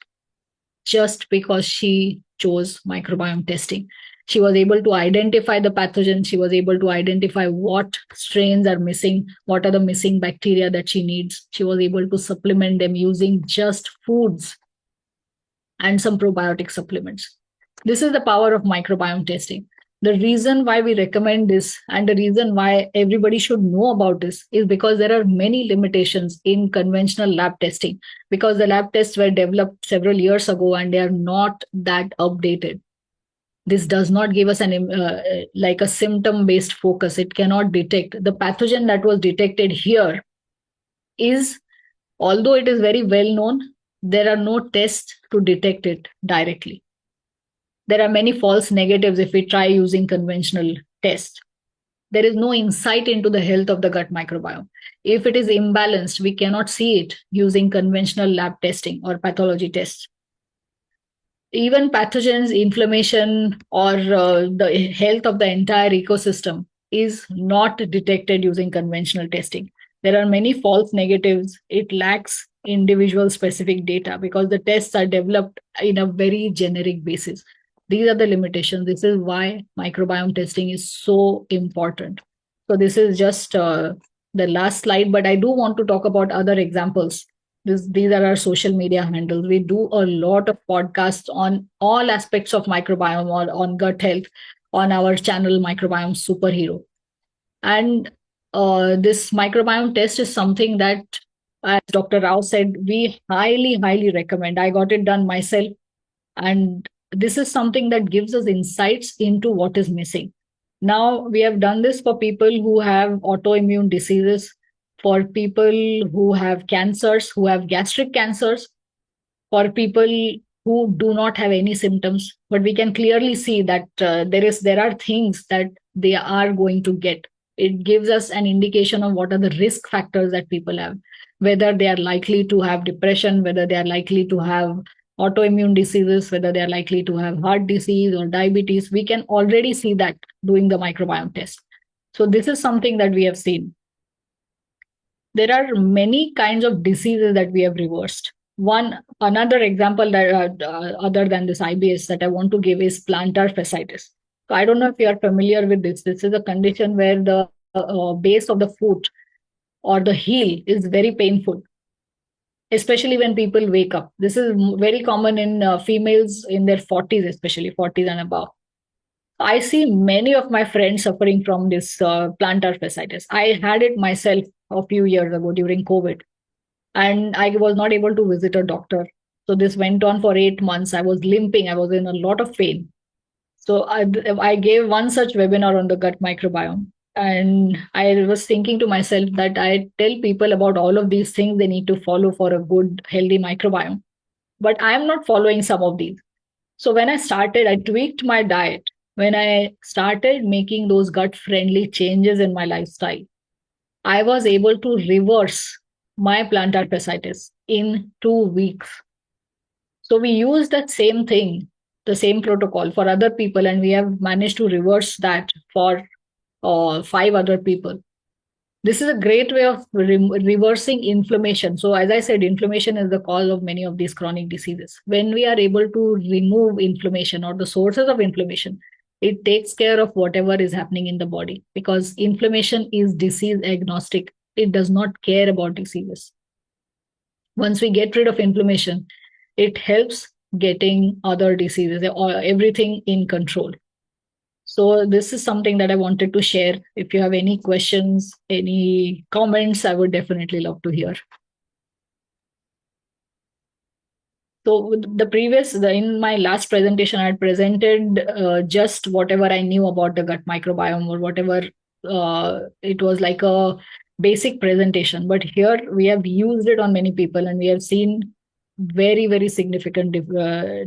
just because she chose microbiome testing. She was able to identify the pathogen. She was able to identify what strains are missing, what are the missing bacteria that she needs. She was able to supplement them using just foods and some probiotic supplements. This is the power of microbiome testing. The reason why we recommend this and the reason why everybody should know about this is because there are many limitations in conventional lab testing, because the lab tests were developed several years ago and they are not that updated. This does not give us like a symptom based focus. It cannot detect the pathogen that was detected here. Is, although it is very well known, there are no tests to detect it directly. There are many false negatives if we try using conventional tests. There is no insight into the health of the gut microbiome. If it is imbalanced, we cannot see it using conventional lab testing or pathology tests. Even pathogens, inflammation, or the health of the entire ecosystem is not detected using conventional testing. There are many false negatives. It lacks individual specific data because the tests are developed in a very generic basis. These are the limitations. This is why microbiome testing is so important. So this is just the last slide, but I do want to talk about other examples. These are our social media handles. We do a lot of podcasts on all aspects of microbiome or on gut health on our channel, Microbiome Superhero. And this microbiome test is something that, as Dr. Rao said, we highly, highly recommend. I got it done myself. And this is something that gives us insights into what is missing. Now, we have done this for people who have autoimmune diseases, for people who have cancers, who have gastric cancers, for people who do not have any symptoms. But we can clearly see that there are things that they are going to get. It gives us an indication of what are the risk factors that people have, whether they are likely to have depression, whether they are likely to have autoimmune diseases, whether they are likely to have heart disease or diabetes. We can already see that doing the microbiome test. So this is something that we have seen. There are many kinds of diseases that we have reversed. Another example that other than this IBS that I want to give is plantar fasciitis. So I don't know if you are familiar with this. This is a condition where the base of the foot or the heel is very painful, especially when people wake up. This is very common in females in their 40s, especially 40s and above. I see many of my friends suffering from this plantar fasciitis. I had it myself a few years ago during COVID, and I was not able to visit a doctor. So this went on for 8 months. I was limping. I was in a lot of pain. So I gave one such webinar on the gut microbiome. And I was thinking to myself that I tell people about all of these things they need to follow for a good, healthy microbiome. But I am not following some of these. So when I started, I tweaked my diet. When I started making those gut friendly changes in my lifestyle, I was able to reverse my plantar fasciitis in 2 weeks. So we use that same thing, the same protocol for other people, and we have managed to reverse that for 5 other people. This is a great way of reversing inflammation. So, as I said, inflammation is the cause of many of these chronic diseases. When we are able to remove inflammation or the sources of inflammation, it takes care of whatever is happening in the body, because inflammation is disease agnostic. It does not care about diseases. Once we get rid of inflammation, it helps getting other diseases or everything in control. So this is something that I wanted to share. If you have any questions, any comments, I would definitely love to hear. So in my last presentation, I had presented just whatever I knew about the gut microbiome, or whatever. It was like a basic presentation. But here we have used it on many people, and we have seen very, very significant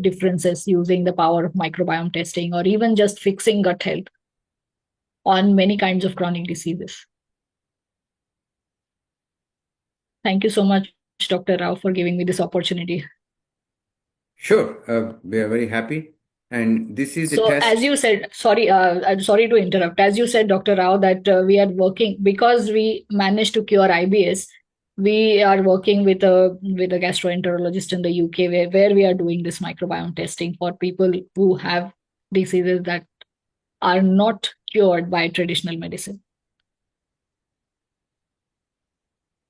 differences using the power of microbiome testing, or even just fixing gut health on many kinds of chronic diseases. Thank you so much, Dr. Rao, for giving me this opportunity. Sure, we are very happy. And this is the So, test. as you said, I'm sorry to interrupt. As you said, Dr. Rao, that we are working, because we managed to cure IBS. We are working with a gastroenterologist in the UK, where we are doing this microbiome testing for people who have diseases that are not cured by traditional medicine.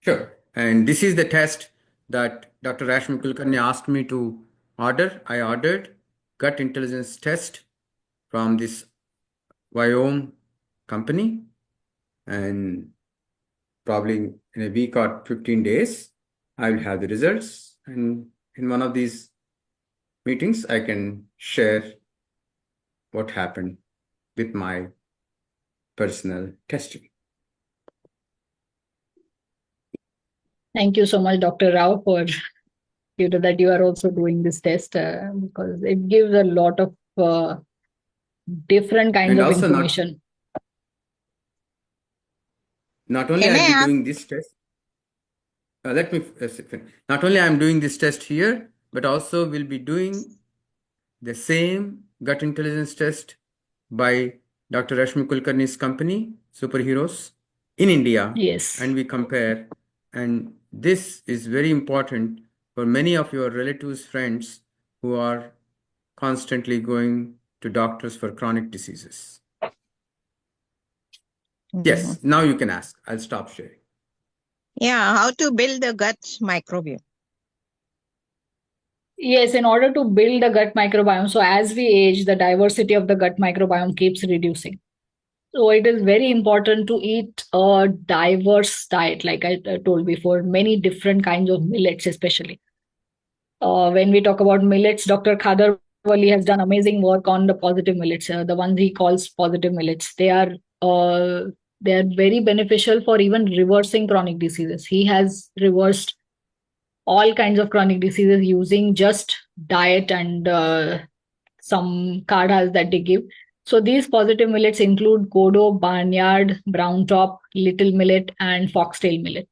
Sure. And this is the test that Dr. Rashmi Kulkarni asked me to order. I ordered gut intelligence test from this Biome company, and probably in a week or 15 days, I will have the results. And in one of these meetings, I can share what happened with my personal testing. Thank you so much, Dr. Rao, for that you are also doing this test, because it gives a lot of different kinds And of also information. not only Can I'll I be ask? doing this test, let me not only I'm doing this test here, but also will be doing the same gut intelligence test by Dr. Rashmi Kulkarni's company, Superheroes, in India. Yes. And we compare. And this is very important for many of your relatives, friends who are constantly going to doctors for chronic diseases. Yes, now you can ask. I'll stop sharing. Yeah, how to build the gut microbiome? Yes, in order to build a gut microbiome, so as we age, the diversity of the gut microbiome keeps reducing. So it is very important to eat a diverse diet, like I told before, many different kinds of millets, especially. When we talk about millets, Dr. Khadar Wali has done amazing work on the positive millets, the ones he calls positive millets. They are very beneficial for even reversing chronic diseases. He has reversed all kinds of chronic diseases using just diet and some kadhas that they give. So these positive millets include kodo, barnyard, brown top, little millet, and foxtail millet.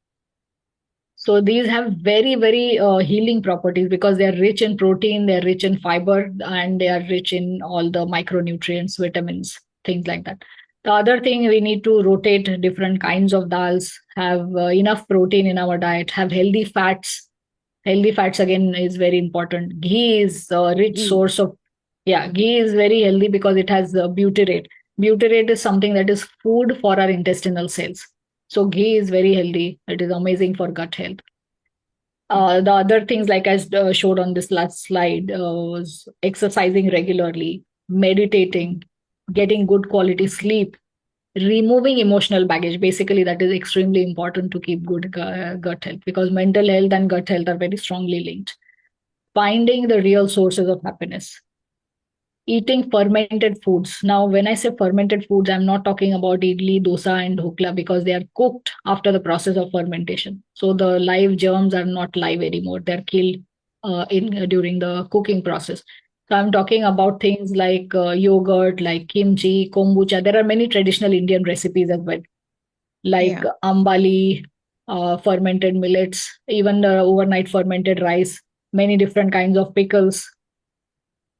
So these have very, very healing properties, because they are rich in protein, they are rich in fiber, and they are rich in all the micronutrients, vitamins, things like that. The other thing, we need to rotate different kinds of dals, have enough protein in our diet, have healthy fats. Healthy fats again is very important. Ghee is a rich source of, ghee is very healthy because it has butyrate. Butyrate is something that is food for our intestinal cells. So ghee is very healthy. It is amazing for gut health. The other things, like I showed on this last slide, was exercising regularly, meditating, getting good quality sleep, removing emotional baggage. Basically, that is extremely important to keep good gut health, because mental health and gut health are very strongly linked. Finding the real sources of happiness. Eating fermented foods. Now, when I say fermented foods, I'm not talking about idli, dosa, and dhokla, because they are cooked after the process of fermentation. So the live germs are not live anymore. They're killed during the cooking process. So I'm talking about things like yogurt, like kimchi, kombucha. There are many traditional Indian recipes as well, like Yeah. ambali, fermented millets, even overnight fermented rice, many different kinds of pickles,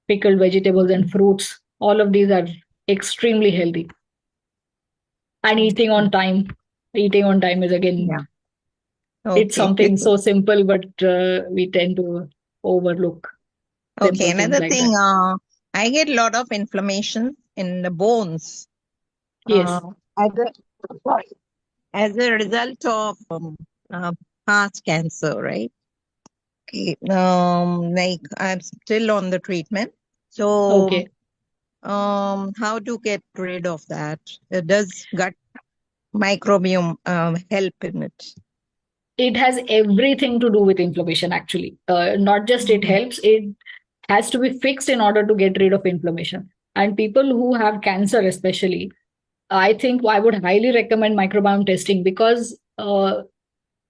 pickled vegetables and fruits. All of these are extremely healthy. And eating on time. Eating on time is again, Yeah. it's Okay. something so simple, but we tend to overlook Okay. simple things Another like thing, that. I get a lot of inflammation in the bones. Yes. As sorry, as a result of uh, past cancer, right? Okay. Like I'm still on the treatment. So, Okay. how to get rid of that? Does gut microbiome help in it? It has everything to do with inflammation, actually. Not just it Mhm. helps, it has to be fixed in order to get rid of inflammation. And people who have cancer, especially, I think I would highly recommend microbiome testing because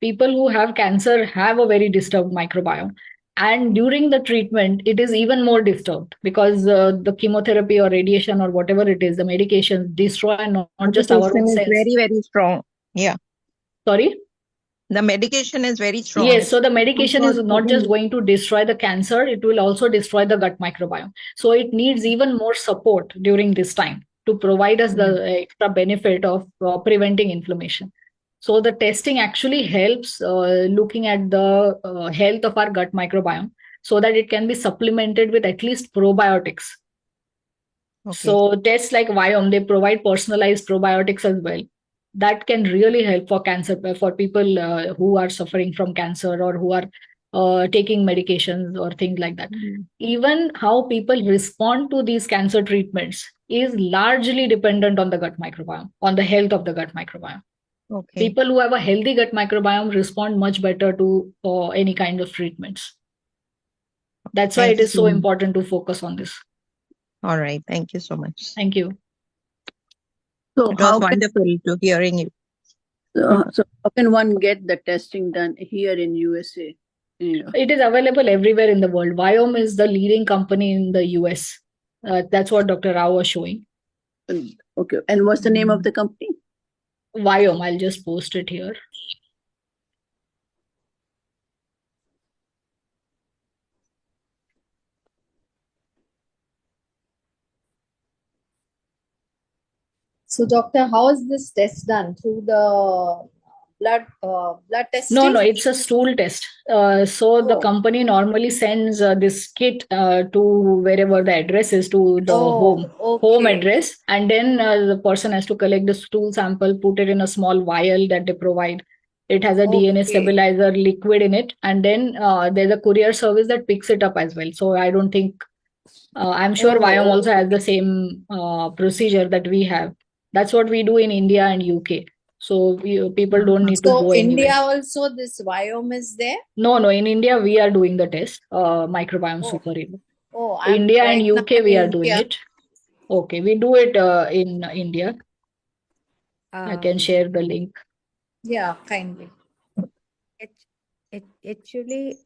people who have cancer have a very disturbed microbiome. And during the treatment, it is even more disturbed because the chemotherapy or radiation or whatever it is, the medications destroy not just our Medication own is cells. very, very strong. Yeah. Sorry? The medication is very strong. Yes, It's so the medication is not just heavy. going to destroy the cancer, it will also destroy the gut microbiome. So it needs even more support during this time to provide us the extra benefit of preventing inflammation. So the testing actually helps looking at the health of our gut microbiome so that it can be supplemented with at least probiotics. Okay. So tests like Viome, they provide personalized probiotics as well. That can really help for cancer, for people who are suffering from cancer or who are taking medications or things like that. Even how people respond to these cancer treatments is largely dependent on the gut microbiome, on the health of the gut microbiome. Okay. People who have a healthy gut microbiome respond much better to any kind of treatments. That's why Thank it you is so so much. important to focus on this. All right. Thank you so much. Thank you. So It was how can wonderful to hearing you. so how can one get the testing done here in USA? Yeah. It is available everywhere in the world. Viome is the leading company in the US. That's what Dr. Rao was showing. Okay. And what's the name of the company? Viome, I'll just post it here. So, doctor, how is this test done? Through the blood testing? No, it's a stool test. So the company normally sends this kit to wherever the address is, to the home okay. address, and then the person has to collect the stool sample, put it in a small vial that they provide. It has a DNA Okay. stabilizer liquid in it, and then there's a courier service that picks it up as well. So I don't think I'm sure Viome also has the same procedure that we have. That's what we do in India and UK. So people don't need to So, go India anywhere. also, this Viome is there? No, in India we are doing the test, microbiome Oh. superhero. Oh, I'm India and right now UK we are in doing India. it. Okay, we do it in India. I can share the link. Yeah, kindly. Actually,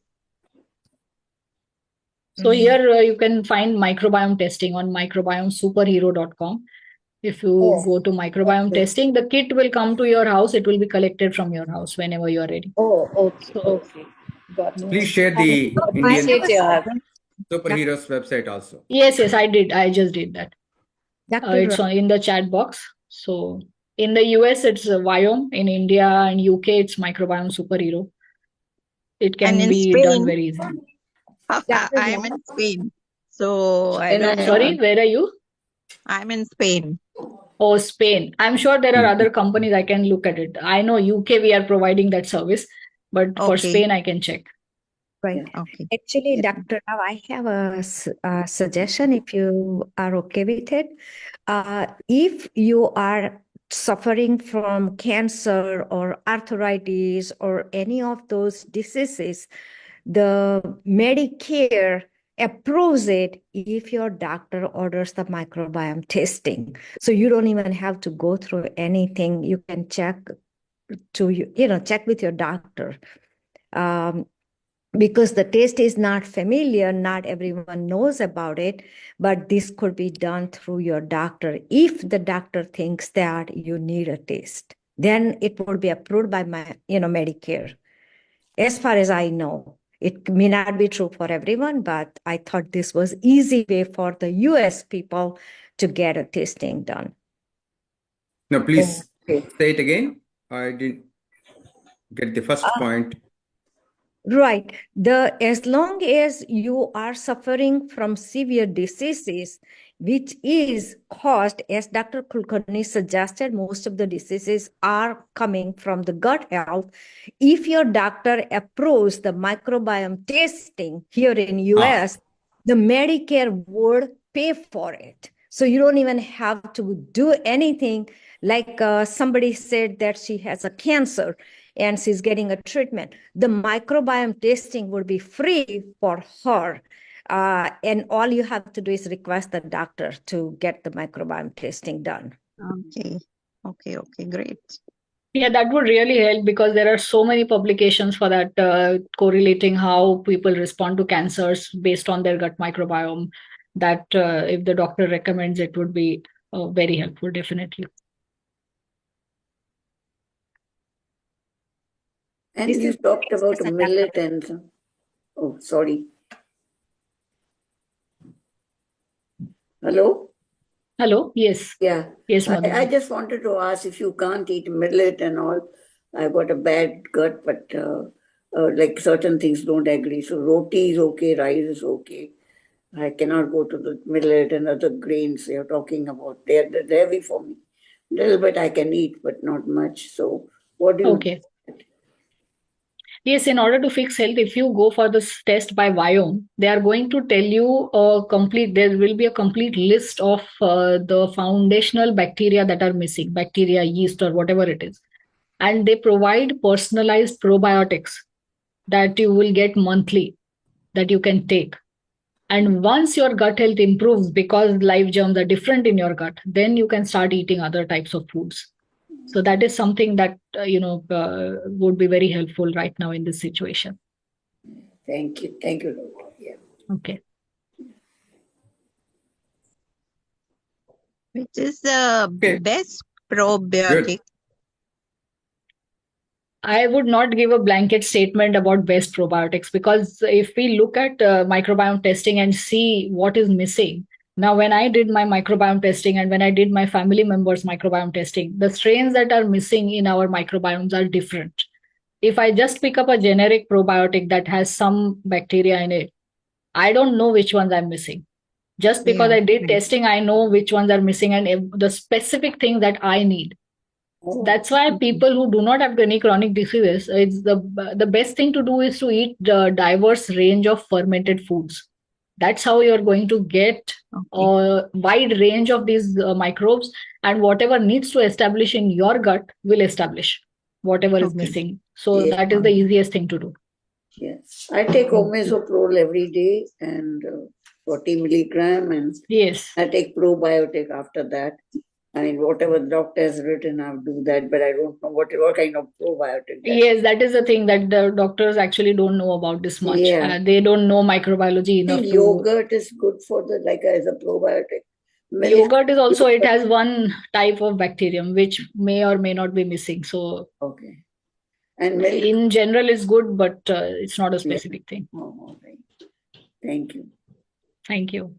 So here you can find microbiome testing on microbiomesuperhero.com. If you go to microbiome Okay. testing, the kit will come to your house. It will be collected from your house whenever you are ready. Oh, okay. So Okay. Got it. Please share the I Indian appreciate your superheroes website also. yes, I did. I just did that. Dr. It's in the chat box. So in the US, it's Viome. In India and UK, it's microbiome superhero. It And can in be done Spain, very easily. I am in Spain. So I And don't know. Sorry, where are you? I'm in Spain. Oh, Spain. I'm sure there are other companies. I can look at it. I know UK, we are providing that service, but for Okay. Spain, I can check. Right. Okay. Actually, Yeah. Dr. Rao, I have a suggestion if you are okay with it. If you are suffering from cancer or arthritis or any of those diseases, the Medicare approves it if your doctor orders the microbiome testing. So you don't even have to go through anything. You can check check with your doctor. because the taste is not familiar, not everyone knows about it, but this could be done through your doctor. If the doctor thinks that you need a test, then it would be approved by Medicare. As far as I know, it may not be true for everyone, but I thought this was easy way for the US people to get a testing done. No, please Okay. say it again. I didn't get the first point. Right. As long as you are suffering from severe diseases, which is caused, as Dr. Kulkarni suggested, most of the diseases are coming from the gut health. If your doctor approves the microbiome testing here in US, the Medicare would pay for it. So you don't even have to do anything. Like somebody said that she has a cancer and she's getting a treatment. The microbiome testing would be free for her. And all you have to do is request the doctor to get the microbiome testing done. Okay, great. Yeah, that would really help because there are so many publications for that correlating how people respond to cancers based on their gut microbiome that if the doctor recommends it would be very helpful, definitely. And you talked about millet and, oh, sorry. Hello? Hello? Yes. Yeah. Yes, I Madhu. just wanted to ask if you can't eat millet and all. I've got a bad gut, but like certain things don't agree. So roti is okay, rice is okay. I cannot go to the millet and other grains you're talking about. They're heavy for me. Little bit I can eat, but not much. So what do you Okay. Yes, in order to fix health, if you go for this test by biome, they are going to tell you there will be a complete list of the foundational bacteria that are missing, bacteria, yeast, or whatever it is. And they provide personalized probiotics that you will get monthly that you can take. And once your gut health improves because live germs are different in your gut, then you can start eating other types of foods. So that is something that would be very helpful right now in this situation. Thank you, Doctor. Yeah. Okay. Which is the best probiotic? Good. I would not give a blanket statement about best probiotics because if we look at microbiome testing and see what is missing. Now, when I did my microbiome testing and when I did my family members' microbiome testing, the strains that are missing in our microbiomes are different. If I just pick up a generic probiotic that has some bacteria in it, I don't know which ones I'm missing. Just because I did testing, I know which ones are missing and the specific thing that I need. That's why people who do not have any chronic diseases, it's the best thing to do is to eat the diverse range of fermented foods. That's how you're going to get a wide range of these microbes, and whatever needs to establish in your gut will establish whatever is missing. So that is the easiest thing to do. Yes, I take Omesoprol every day and 40 milligram, and yes, I take probiotic after that. I mean, whatever the doctor has written, I'll do that, but I don't know what kind of probiotic. Yes, that is the thing that the doctors actually don't know about this much. Yeah. They don't know microbiology enough. Yogurt is good for as a probiotic. Yogurt is also, it has one type of bacterium which may or may not be missing. So, okay. And milk? In general, it's good, but it's not a specific thing. Oh, okay. Thank you. Thank you.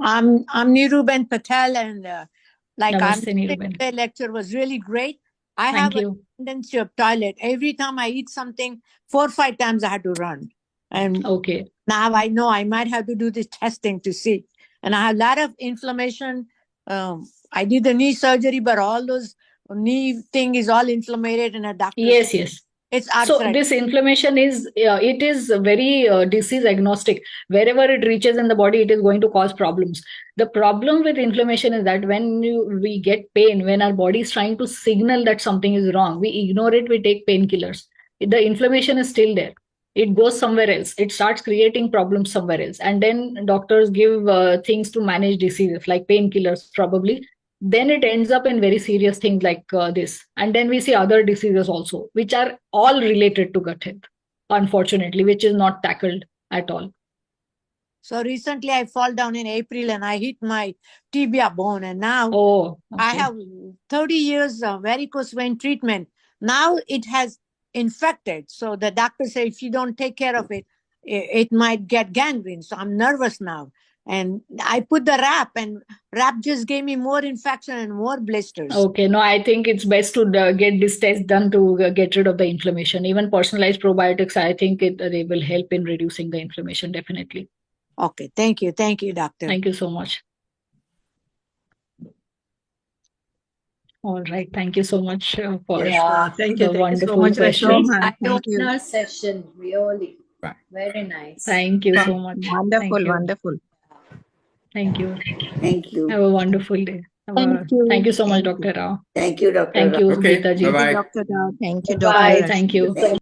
I'm Niruben Patel, and Namaste, Niruben. The lecture was really great. I Thank have you. a tendency of toilet. Every time I eat something, 4 or 5 times I had to run. And okay. Now I know I might have to do this testing to see. And I have a lot of inflammation. I did the knee surgery, but all those knee thing is all inflamed, and a doctor. Yes. It's arthritis. So this inflammation is it is very disease agnostic. Wherever it reaches in the body, it is going to cause problems. The problem with inflammation is that when we get pain, when our body is trying to signal that something is wrong, we ignore it, we take painkillers. The inflammation is still there. It goes somewhere else. It starts creating problems somewhere else. And then doctors give things to manage diseases like painkillers probably. Then it ends up in very serious things like this. And then we see other diseases also, which are all related to gut health. unfortunately, which is not tackled at all. So recently I fall down in April and I hit my tibia bone, and now Oh, I okay. have 30 years of varicose vein treatment. Now it has infected. So the doctor said if you don't take care of it, it might get gangrene. So I'm nervous now. And I put the wrap, and wrap just gave me more infection and more blisters. Okay, no, I think it's best to get this test done to get rid of the inflammation. Even personalized probiotics, I think they will help in reducing the inflammation, definitely. Okay, thank you. Thank you, doctor. Thank you so much. All right, thank you so much for Yeah, thank you. the Thank you so wonderful much, Rashmi. questions. Thank you. eye-opener session, really. Right. Very nice. Thank you so much. Wonderful, Thank you. wonderful. Thank you. Thank you. Have a wonderful day. Thank you. Thank you so much, Thank you. Dr. Rao. Thank you, Dr. Thank you, Okay. Geeta ji. Thank you, Bye-bye. Dr. Rao. Thank you, Bye-bye. Dr. Thank Rashmi. you.